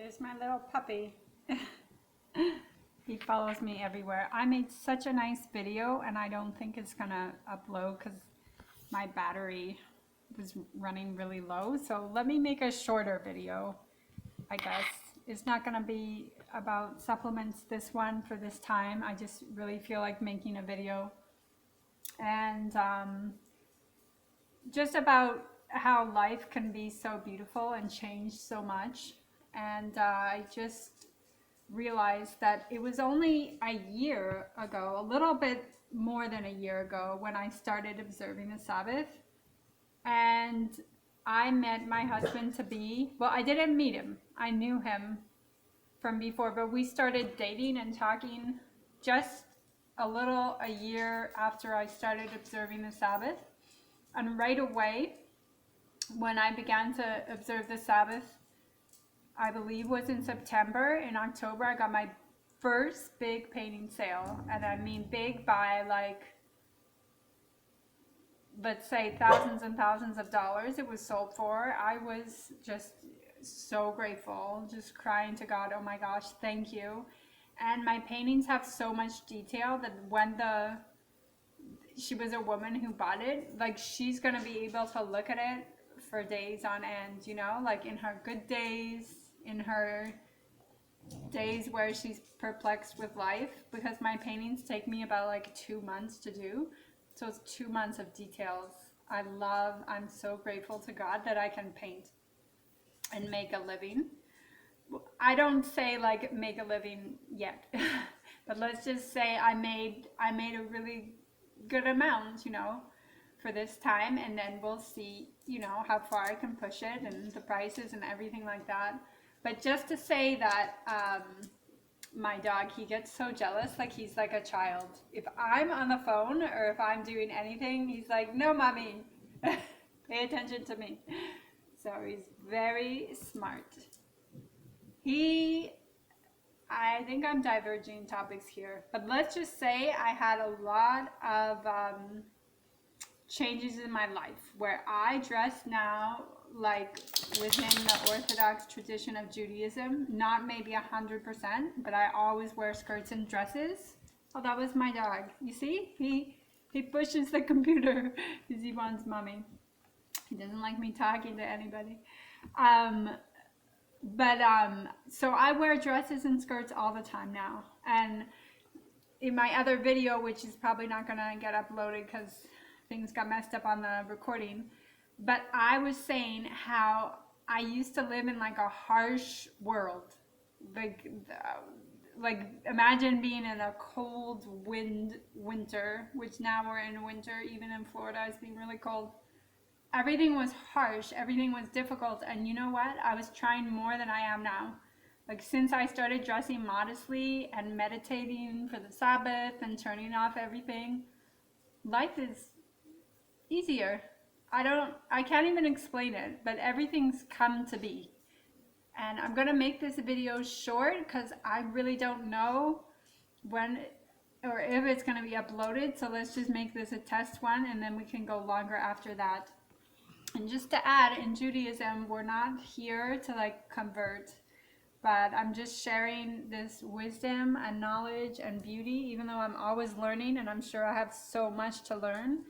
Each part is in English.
There's my little puppy. He follows me everywhere. I made such a nice video and I don't think it's gonna upload because my battery was running really low. So let me make a shorter video, I guess. It's not gonna be about supplements this one for this time. I just really feel like making a video. And just about how life can be so beautiful and change so much. And I just realized that it was only a year ago, a little bit more than a year ago, when I started observing the Sabbath. And I met my husband to be, well, I didn't meet him, I knew him from before, but we started dating and talking just a year after I started observing the Sabbath. And right away, when I began to observe the Sabbath, I believe was in September. In October, I got my first big painting sale. And I mean big by like, let's say thousands and thousands of dollars it was sold for. I was just so grateful, just crying to God, oh my gosh, thank you. And my paintings have so much detail that when she was a woman who bought it, like she's gonna be able to look at it for days on end, you know, like in her good days, in her days where she's perplexed with life, because my paintings take me about like 2 months to do. So it's 2 months of details. I'm so grateful to God that I can paint and make a living. I don't say like make a living yet, but let's just say I made a really good amount, you know, for this time, and then we'll see, you know, how far I can push it and the prices and everything like that. But just to say that my dog, he gets so jealous, like he's like a child. If I'm on the phone or if I'm doing anything, he's like, no, mommy, pay attention to me. So he's very smart. I think I'm diverging topics here, but let's just say I had a lot of changes in my life where I dress now like within the Orthodox tradition of Judaism, not maybe 100%, but I always wear skirts and dresses. Oh, that was my dog. You see? He pushes the computer because he wants mommy. He doesn't like me talking to anybody. So I wear dresses and skirts all the time now. And in my other video, which is probably not gonna get uploaded because things got messed up on the recording, but I was saying how I used to live in like a harsh world. Like imagine being in a cold winter, which now we're in winter, even in Florida it's been really cold. Everything was harsh, everything was difficult, and you know what? I was trying more than I am now. Like since I started dressing modestly and meditating for the Sabbath and turning off everything, life is easier. I can't even explain it, but everything's come to be. And I'm gonna make this video short because I really don't know when or if it's gonna be uploaded. So let's just make this a test one and then we can go longer after that. And just to add, in Judaism, we're not here to like convert, but I'm just sharing this wisdom and knowledge and beauty, even though I'm always learning and I'm sure I have so much to learn,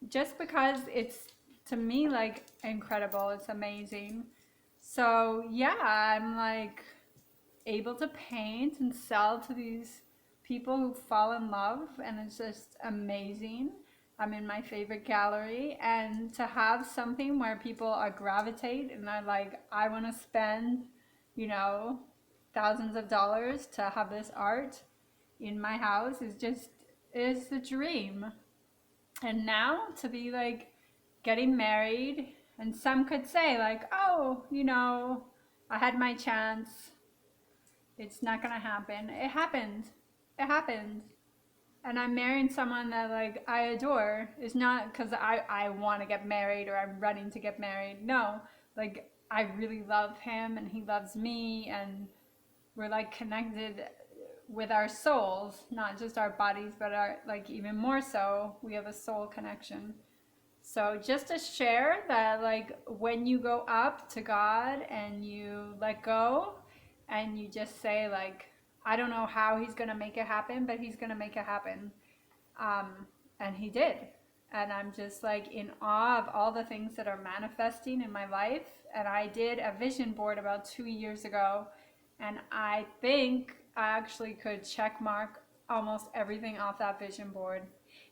just because it's, to me, like incredible. It's amazing. So yeah, I'm like able to paint and sell to these people who fall in love, and it's just amazing. I'm in my favorite gallery, and to have something where people are gravitate and are like, I want to spend, you know, thousands of dollars to have this art in my house is the dream. And now to be like getting married, and some could say like, oh, you know, I had my chance, it's not gonna happen. It happened. It happened. And I'm marrying someone that like I adore. It's not because I want to get married or I'm running to get married. No, like I really love him and he loves me, and we're like connected with our souls, not just our bodies, but our, like, even more so, we have a soul connection. So just to share that, like, when you go up to God and you let go and you just say like, I don't know how he's gonna make it happen, but he's gonna make it happen. And he did. And I'm just like in awe of all the things that are manifesting in my life. And I did a vision board about 2 years ago, and I think I actually could check mark almost everything off that vision board.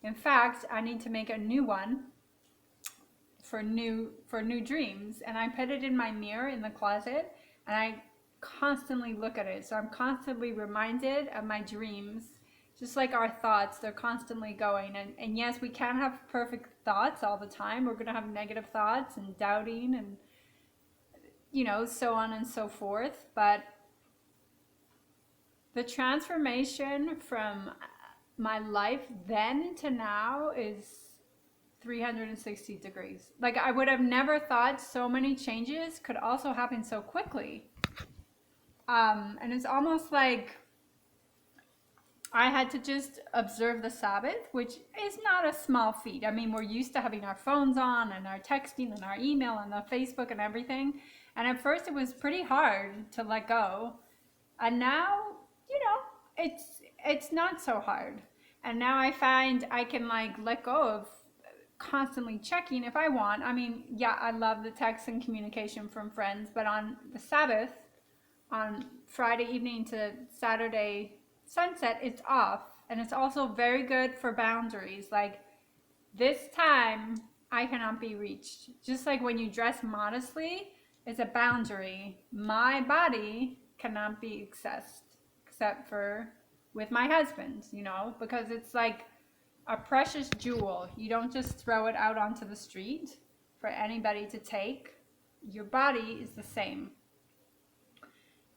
In fact, I need to make a new one for new dreams, and I put it in my mirror in the closet, and I constantly look at it. So I'm constantly reminded of my dreams. Just like our thoughts, they're constantly going. And yes, we can't have perfect thoughts all the time. We're going to have negative thoughts and doubting and, so on and so forth. But the transformation from my life then to now is 360 degrees. Like, I would have never thought so many changes could also happen so quickly. And it's almost like I had to just observe the Sabbath, which is not a small feat. I mean, we're used to having our phones on and our texting and our email and the Facebook and everything. And at first it was pretty hard to let go. And now, it's not so hard. And now I find I can like let go of constantly checking if I want. I mean, yeah, I love the text and communication from friends, but on the Sabbath, on Friday evening to Saturday sunset, it's off. And it's also very good for boundaries. Like, this time I cannot be reached. Just like when you dress modestly, it's a boundary. My body cannot be accessed except for with my husband, because it's like a precious jewel. You don't just throw it out onto the street for anybody to take. Your body is the same.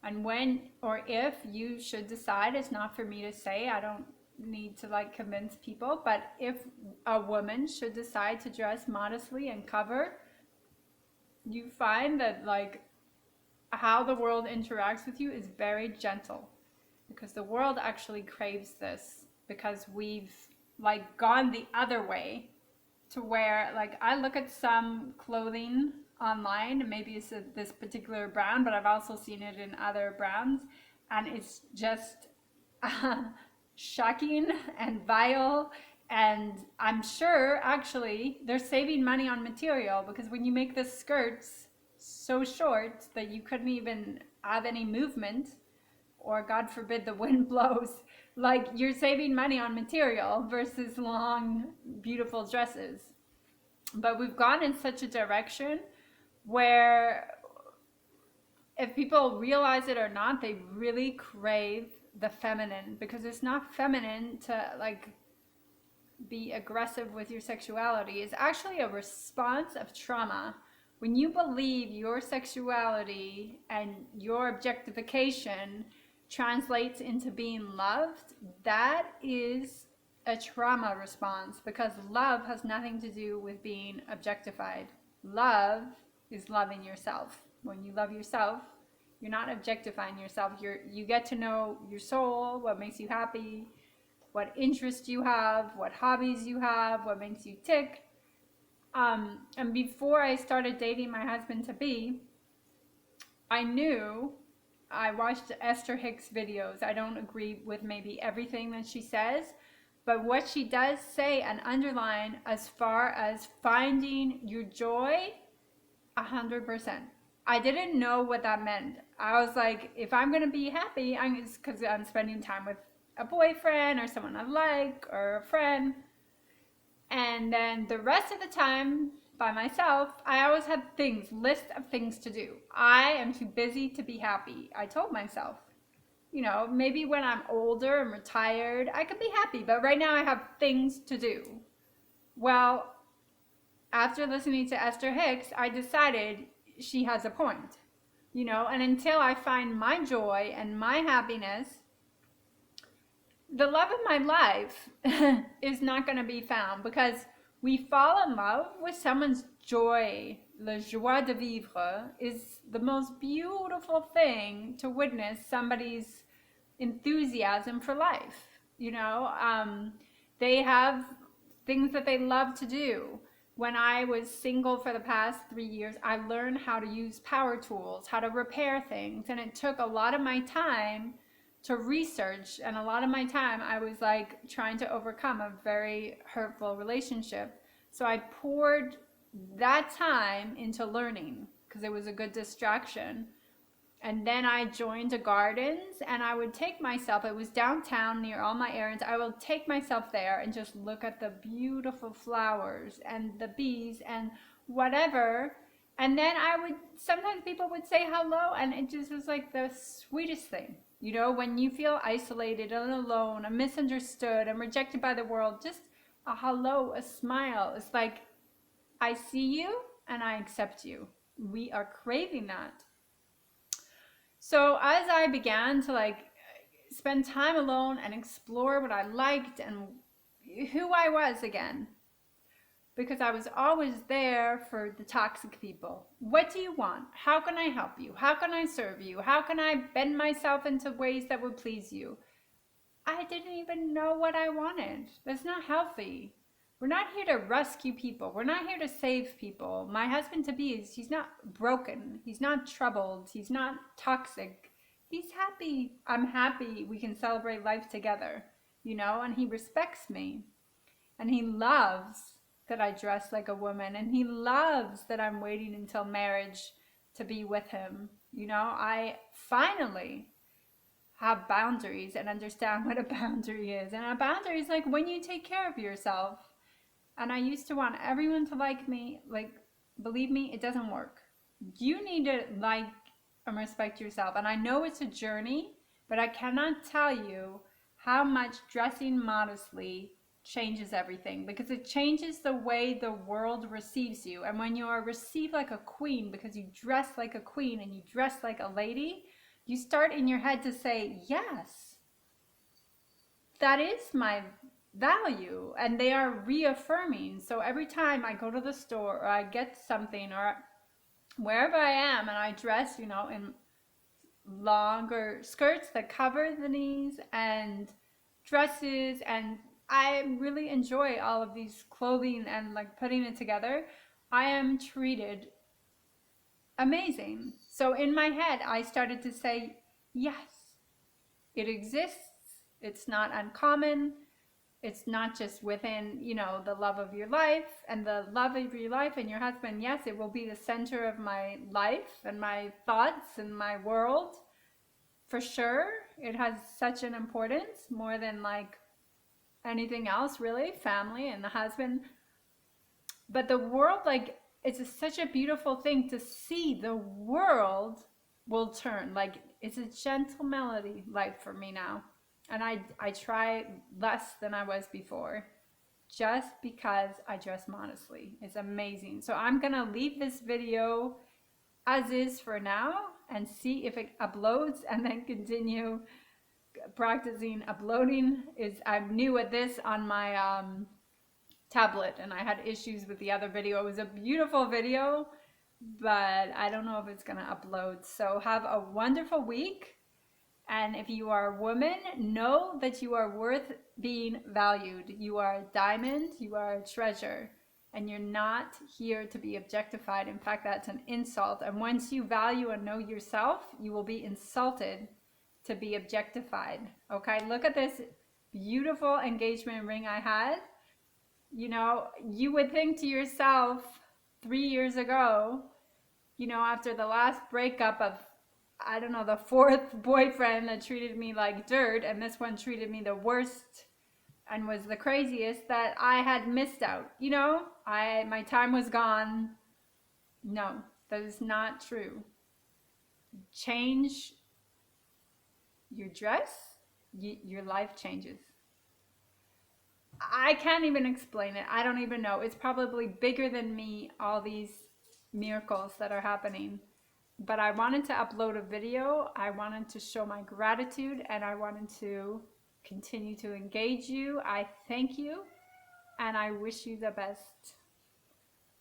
And when or if you should decide, it's not for me to say, I don't need to like convince people, but if a woman should decide to dress modestly and cover, you find that like how the world interacts with you is very gentle, because the world actually craves this, because we've like gone the other way to where like I look at some clothing online, and maybe it's this particular brand, but I've also seen it in other brands, and it's just shocking and vile. And I'm sure actually they're saving money on material, because when you make the skirts so short that you couldn't even have any movement, or God forbid the wind blows, like you're saving money on material versus long, beautiful dresses. But we've gone in such a direction where, if people realize it or not, they really crave the feminine, because it's not feminine to like be aggressive with your sexuality. It's actually a response of trauma. When you believe your sexuality and your objectification translates into being loved, that is a trauma response, because love has nothing to do with being objectified. Love is loving yourself. When you love yourself, you're not objectifying yourself. You get to know your soul, what makes you happy, what interests you have, what hobbies you have, what makes you tick. And before I started dating my husband to be, I watched Esther Hicks videos. I don't agree with maybe everything that she says, but what she does say and underline as far as finding your joy, 100%. I didn't know what that meant. I was like, if I'm going to be happy, it's because I'm spending time with a boyfriend or someone I like or a friend. And then the rest of the time by myself, I always had list of things to do. I am too busy to be happy. I told myself, maybe when I'm older and retired, I could be happy, but right now I have things to do. Well, after listening to Esther Hicks, I decided she has a point, and until I find my joy and my happiness, the love of my life is not going to be found, because we fall in love with someone's joy. La joie de vivre is the most beautiful thing to witness, somebody's enthusiasm for life. They have things that they love to do. when I was single for the past 3 years, I learned how to use power tools, how to repair things. And it took a lot of my time to research. And a lot of my time, I was like trying to overcome a very hurtful relationship. So I poured that time into learning because it was a good distraction. And then I joined the gardens and I would take myself, it was downtown near all my errands. I will take myself there and just look at the beautiful flowers and the bees and whatever. And then I would, sometimes people would say hello and it just was like the sweetest thing. You know, when you feel isolated and alone and misunderstood and rejected by the world, just a hello, a smile. It's like, I see you and I accept you. We are craving that. So as I began to like spend time alone and explore what I liked and who I was again, because I was always there for the toxic people. What do you want? How can I help you? How can I serve you? How can I bend myself into ways that would please you? I didn't even know what I wanted. That's not healthy. We're not here to rescue people. We're not here to save people. My husband to be, he's not broken. He's not troubled. He's not toxic. He's happy. I'm happy. We can celebrate life together, you know, and he respects me. And he loves that I dress like a woman. And he loves that I'm waiting until marriage to be with him. You know, I finally have boundaries and understand what a boundary is. And a boundary is like when you take care of yourself. And I used to want everyone to like me. Like, believe me, it doesn't work. You need to like and respect yourself. And I know it's a journey, but I cannot tell you how much dressing modestly changes everything, because it changes the way the world receives you. And when you are received like a queen because you dress like a queen and you dress like a lady, you start in your head to say, yes, that is my value, and they are reaffirming. So every time I go to the store or I get something or wherever I am and I dress, you know, in longer skirts that cover the knees and dresses, and I really enjoy all of these clothing and like putting it together, I am treated amazing. So in my head, I started to say, yes, it exists. It's not uncommon. It's not just within, you know, the love of your life and the love of your life and your husband. Yes, it will be the center of my life and my thoughts and my world. For sure, it has such an importance, more than like anything else, really, family and the husband. But the world, like, it's such a beautiful thing to see the world will turn. Like, it's a gentle melody life for me now. And I try less than I was before, just because I dress modestly. It's amazing. So I'm gonna leave this video as is for now and see if it uploads, and then continue practicing uploading. I'm new at this on my tablet, and I had issues with the other video. It was a beautiful video, but I don't know if it's gonna upload. So have a wonderful week. And if you are a woman, know that you are worth being valued. You are a diamond, you are a treasure, and you're not here to be objectified. In fact, that's an insult. And once you value and know yourself, you will be insulted to be objectified. Okay, look at this beautiful engagement ring I had. You know, you would think to yourself 3 years ago, you know, after the last breakup of, I don't know, the fourth boyfriend that treated me like dirt, and this one treated me the worst and was the craziest, that I had missed out. You know, my time was gone. No, that is not true. Change your dress, your life changes. I can't even explain it. I don't even know. It's probably bigger than me, all these miracles that are happening. But I wanted to upload a video. I wanted to show my gratitude, and I wanted to continue to engage you. I thank you, and I wish you the best.